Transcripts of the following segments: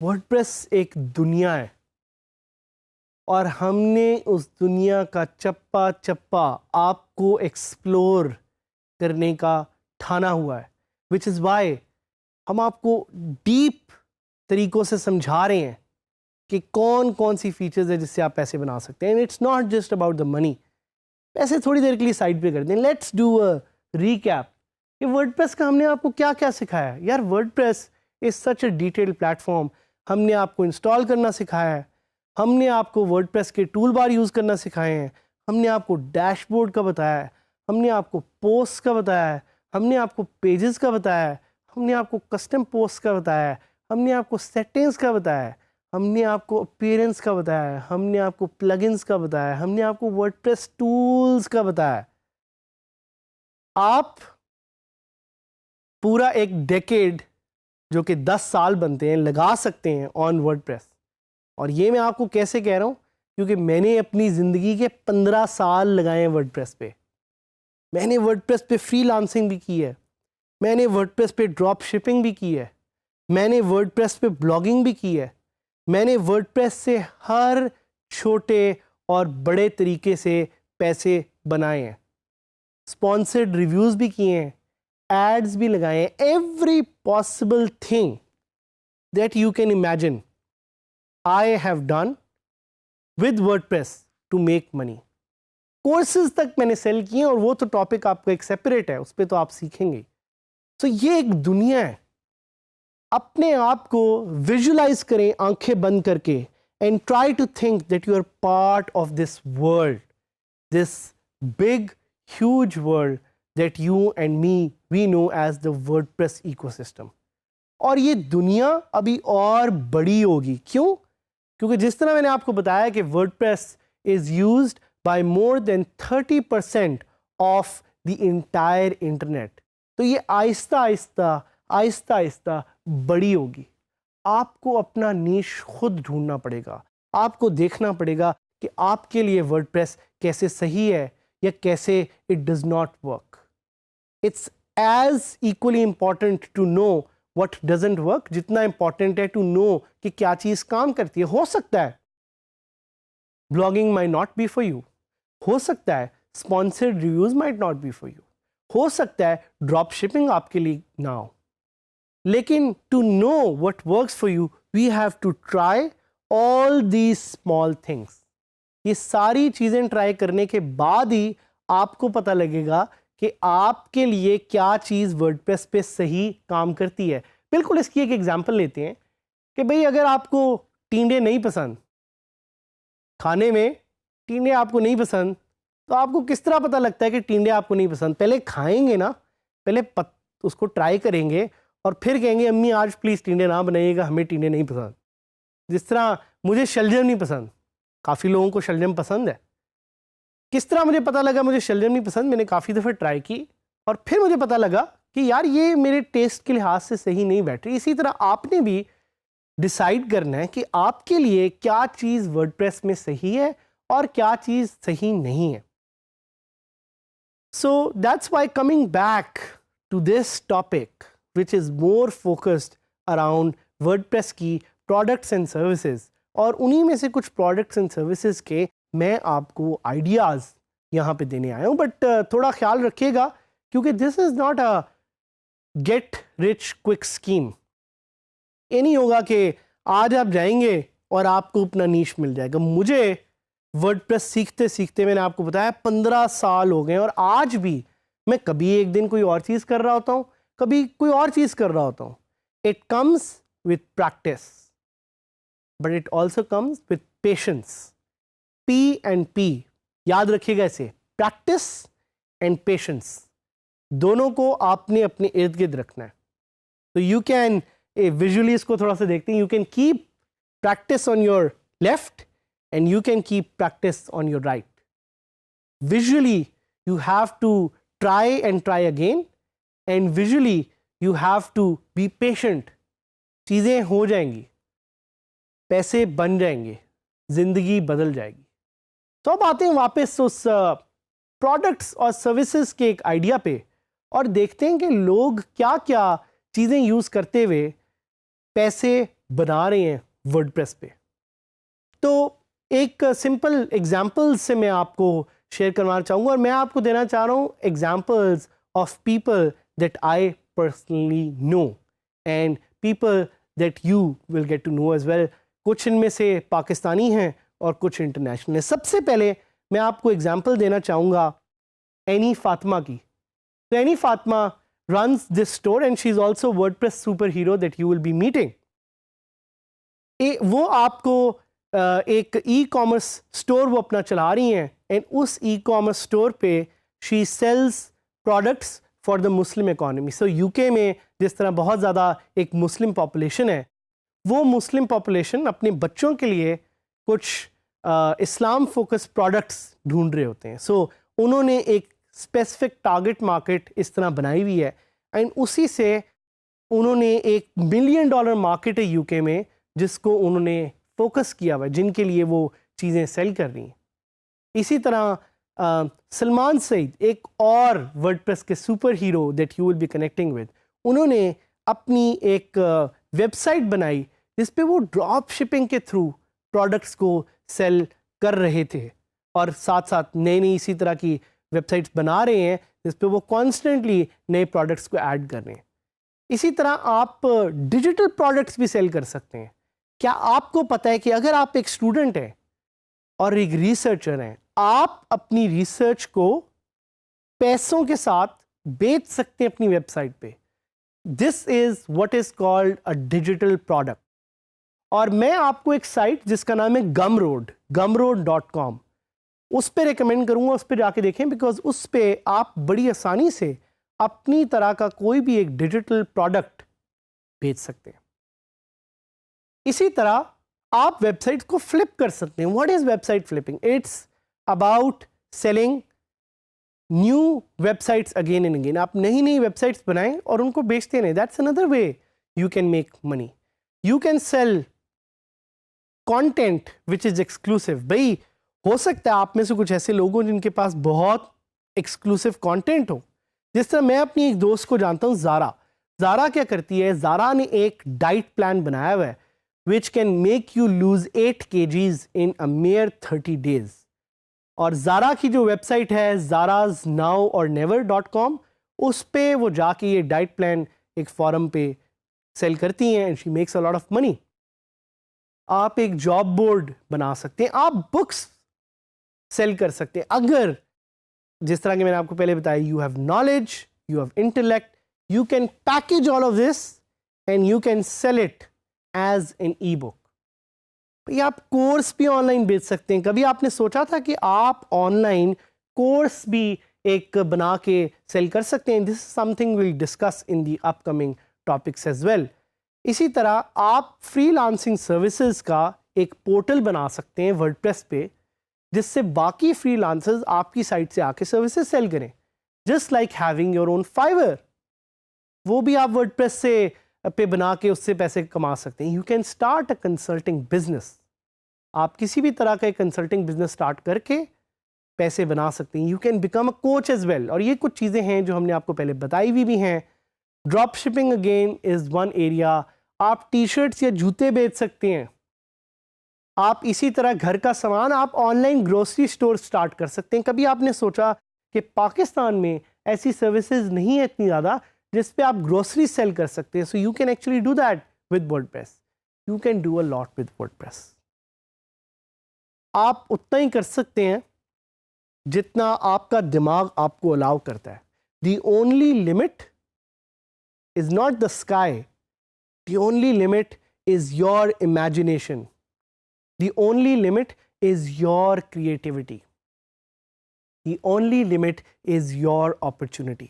WordPress एक दुनिया है और हमने उस दुनिया का चप्पा चप्पा आपको एक्सप्लोर करने का ठाना हुआ है, विच इज़ वाई हम आपको डीप तरीक़ों से समझा रहे हैं कि कौन कौन सी फीचर्स है जिससे आप पैसे बना सकते हैं। It's not just about the money. पैसे थोड़ी देर के लिए साइड पे कर दें, लेट्स डू अ रीकैप कि वर्डप्रेस का हमने आपको क्या क्या सिखाया है। यार WordPress is such a detailed platform. हमने आपको इंस्टॉल करना सिखाया है, हमने आपको वर्डप्रेस के टूल बार यूज़ करना सिखाए हैं, हमने आपको डैशबोर्ड का बताया है, हमने आपको पोस्ट का बताया है, हमने आपको पेजेस का बताया है, हमने आपको कस्टम पोस्ट का बताया है, हमने आपको सेटिंग्स का बताया है, हमने आपको अपीयरेंस का बताया है, हमने आपको प्लगइन्स का बताया है, हमने आपको वर्डप्रेस टूल्स का बताया है। आप पूरा एक डेकेड जो कि 10 साल बनते हैं लगा सकते हैं ऑन वर्डप्रेस। और ये मैं आपको कैसे कह रहा हूँ, क्योंकि मैंने अपनी ज़िंदगी के 15 साल लगाए हैं वर्डप्रेस पे। मैंने वर्डप्रेस पे फ्रीलांसिंग भी की है, मैंने वर्डप्रेस पे ड्रॉप शिपिंग भी की है, मैंने वर्डप्रेस पे ब्लॉगिंग भी की है, मैंने वर्डप्रेस से हर छोटे और बड़े तरीके से पैसे बनाए हैं, स्पॉन्सर्ड रिव्यूज़ भी किए हैं, एड्स भी लगाए हैं, every possible thing that you can imagine I have done with WordPress to make money. Courses तक मैंने सेल किए और वो तो टॉपिक आपका एक सेपरेट है, उस पर तो आप सीखेंगे। तो ये एक दुनिया है। अपने आप को विजुलाइज करें आंखें बंद करके and try to think that you are part of this world, this big huge world that you and me we know as the WordPress ecosystem। और ये दुनिया अभी और बड़ी होगी। क्यों? क्योंकि जिस तरह मैंने आपको बताया कि WordPress is used by more than 30% of the entire internet। तो ये आहिस्ता आहिस्ता बड़ी होगी। आपको अपना नीश खुद ढूंढना पड़ेगा, आपको देखना पड़ेगा कि आपके लिए WordPress कैसे सही है या कैसे it does not work। It's as equally important to know what doesn't work जितना important है to know कि क्या चीज़ काम करती है। हो सकता है blogging might not be for you, हो सकता है sponsored reviews might not be for you, हो सकता है drop shipping आपके लिए ना हो, लेकिन to know what works for you we have to try all these small things। ये सारी चीज़ें ट्राई करने के बाद ही आपको पता लगेगा कि आपके लिए क्या चीज़ वर्डप्रेस पे सही काम करती है। बिल्कुल इसकी एक एग्जांपल लेते हैं कि भाई अगर आपको टींडे नहीं पसंद, खाने में टींडे आपको नहीं पसंद, तो आपको किस तरह पता लगता है कि टींडे आपको नहीं पसंद? पहले खाएंगे ना, पहले उसको ट्राई करेंगे और फिर कहेंगे अम्मी आज प्लीज़ टींडे ना बनाइएगा, हमें टींडे नहीं पसंद। जिस तरह मुझे शलजम नहीं पसंद, काफ़ी लोगों को शलजम पसंद है। किस तरह मुझे पता लगा मुझे शलजम नहीं पसंद? मैंने काफ़ी दफ़े ट्राई की और फिर मुझे पता लगा कि यार ये मेरे टेस्ट के लिहाज से सही नहीं बैठ रही। इसी तरह आपने भी डिसाइड करना है कि आपके लिए क्या चीज़ वर्डप्रेस में सही है और क्या चीज़ सही नहीं है। So that's why coming back to this topic which is more focused around WordPress की प्रोडक्ट्स एंड सर्विसेज, और उन्हीं में से कुछ प्रोडक्ट्स एंड सर्विसेज के मैं आपको आइडियाज़ यहाँ पे देने आया हूँ। बट थोड़ा ख्याल रखिएगा क्योंकि this is not a get rich quick scheme. ये नहीं होगा कि आज आप जाएंगे और आपको अपना नीश मिल जाएगा। मुझे वर्डप्रेस सीखते सीखते मैंने आपको बताया 15 साल हो गए और आज भी मैं कभी एक दिन कोई और चीज़ कर रहा होता हूँ, कभी कोई और चीज़ कर रहा होता हूँ। It comes with practice but it also comes with patience. P and P याद रखिएगा इसे, प्रैक्टिस एंड पेशेंस दोनों को आपने अपने इर्द गिर्द रखना है। तो यू कैन विजुअली इसको थोड़ा सा देखते हैं, you can keep practice on your left and you can keep practice on your right. Visually you have to try and try again, and visually you have to be patient. चीज़ें हो जाएंगी, पैसे बन जाएंगे, ज़िंदगी बदल जाएगी। तो अब आते हैं वापस उस प्रोडक्ट्स और सर्विसेज के एक आइडिया पे और देखते हैं कि लोग क्या क्या चीज़ें यूज़ करते हुए पैसे बना रहे हैं वर्डप्रेस पे। तो एक सिंपल एग्जांपल्स से मैं आपको शेयर करवाना चाहूँगा और मैं आपको देना चाह रहा हूँ examples of people that I personally know and people that you will get to know as well. कुछ इनमें से पाकिस्तानी हैं और कुछ इंटरनेशनल हैं। सबसे पहले मैं आपको एग्जांपल देना चाहूँगा एनी फातिमा की। तो any Fatima runs this store and she's also WordPress superhero that you will be meeting. वो आपको एक ई-कॉमर्स स्टोर वो अपना चला रही हैं एंड उस ई-कॉमर्स स्टोर पे she sales products for the Muslim economy. So UK में जिस तरह बहुत ज़्यादा एक मुस्लिम पॉपुलेशन है, वो मुस्लिम पॉपुलेशन अपने बच्चों के लिए कुछ इस्लाम फोकस प्रोडक्ट्स ढूंढ रहे होते हैं। सो उन्होंने एक स्पेसिफिक टारगेट मार्केट इस तरह बनाई हुई है एंड उसी से उन्होंने एक $1 मिलियन मार्केट है यूके में जिसको उन्होंने फोकस किया हुआ है, जिनके लिए वो चीज़ें सेल कर रही हैं। इसी तरह सलमान सईद एक और वर्डप्रेस के super hero that you will be connecting with, उन्होंने अपनी एक वेबसाइट बनाई जिस पे वो ड्रॉप शिपिंग के थ्रू प्रोडक्ट्स को सेल कर रहे थे और साथ साथ नई नई इसी तरह की वेबसाइट्स बना रहे हैं जिस पे वो कॉन्स्टेंटली नए प्रोडक्ट्स को ऐड कर रहे हैं। इसी तरह आप डिजिटल प्रोडक्ट्स भी सेल कर सकते हैं। क्या आपको पता है कि अगर आप एक स्टूडेंट हैं और एक रिसर्चर हैं, आप अपनी रिसर्च को पैसों के साथ बेच सकते हैं अपनी वेबसाइट पे। This is what is called a digital product. और मैं आपको एक साइट जिसका नाम है gumroad.com, उस पर रिकमेंड करूंगा, उस पर जाके देखें, बिकॉज उस पर आप बड़ी आसानी से अपनी तरह का कोई भी एक डिजिटल प्रोडक्ट बेच सकते हैं। इसी तरह आप वेबसाइट को फ्लिप कर सकते हैं। What is website flipping? It's about selling new websites again and again. आप नई नई वेबसाइट्स बनाएं और उनको बेचते रहें। That's another way you can make money. You can cell content which is exclusive. भाई हो सकता है आप में से कुछ ऐसे लोग हों जिनके पास बहुत एक्सक्लूसिव कंटेंट हो। जिस तरह मैं अपनी एक दोस्त को जानता हूँ, ज़ारा क्या करती है, ज़ारा ने एक डाइट प्लान बनाया हुआ है which can make you lose 8 kgs in a mayor 30 days। और ज़ारा की जो वेबसाइट है ज़ाराज नाउ और never.com, उस पे वो जाके ये डाइट प्लान एक फॉरम पे सेल करती हैं and she makes a lot of money. आप एक जॉब बोर्ड बना सकते हैं, आप बुक्स सेल कर सकते हैं। अगर जिस तरह के मैंने आपको पहले बताया, you have knowledge, you have intellect, you can package all of this and you can sell it as an e book. भाई आप कोर्स भी ऑनलाइन बेच सकते हैं। कभी आपने सोचा था कि आप ऑनलाइन कोर्स भी एक बना के सेल कर सकते हैं? This is something will discuss in the upcoming topics as well. इसी तरह आप फ्रीलांसिंग सर्विसेज का एक पोर्टल बना सकते हैं वर्डप्रेस पे, जिससे बाकी फ्रीलांसर्स आपकी साइट से आके सर्विसेज सेल करें। Just like having your own Fiverr, वो भी आप वर्डप्रेस से पे बना के उससे पैसे कमा सकते हैं। You can start a consulting business. आप किसी भी तरह का एक कंसल्टिंग बिजनेस स्टार्ट करके पैसे बना सकते हैं। You can become a coach as well. और ये कुछ चीज़ें हैं जो हमने आपको पहले बताई हुई भी हैं। Drop shipping again is one area. आप टी शर्ट्स या जूते बेच सकते हैं। आप इसी तरह घर का सामान, आप ऑनलाइन ग्रोसरी स्टोर स्टार्ट कर सकते हैं। कभी आपने सोचा कि पाकिस्तान में ऐसी सर्विसेज नहीं है इतनी ज़्यादा जिस पे आप ग्रोसरी सेल कर सकते हैं? So you can actually do that with WordPress. You can do a lot with WordPress. आप उतना ही कर सकते हैं जितना आपका दिमाग आपको अलाउ करता है। The only limit is not the sky, the only limit is your imagination, the only limit is your creativity, the only limit is your opportunity.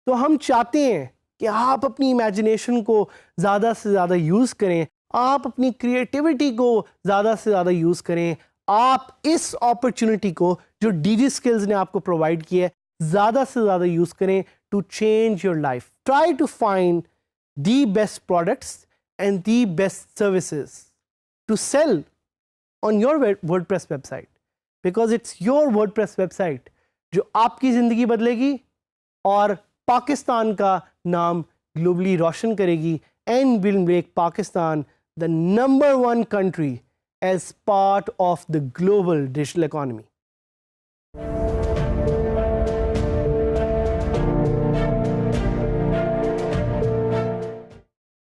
तो हम चाहते हैं कि आप अपनी इमेजिनेशन को ज़्यादा से ज़्यादा यूज़ करें, आप अपनी क्रिएटिविटी को ज़्यादा से ज़्यादा यूज़ करें, आप इस अपॉर्चुनिटी को जो डीडी स्किल्स ने आपको प्रोवाइड की है ज़्यादा से ज़्यादा यूज़ करें to change your life. Try to find the best products and the best services to sell on your WordPress website, because it's your WordPress website जो आपकी ज़िंदगी बदलेगी और पाकिस्तान का नाम ग्लोबली रोशन करेगी and will make Pakistan the #1 country as part of the global digital economy.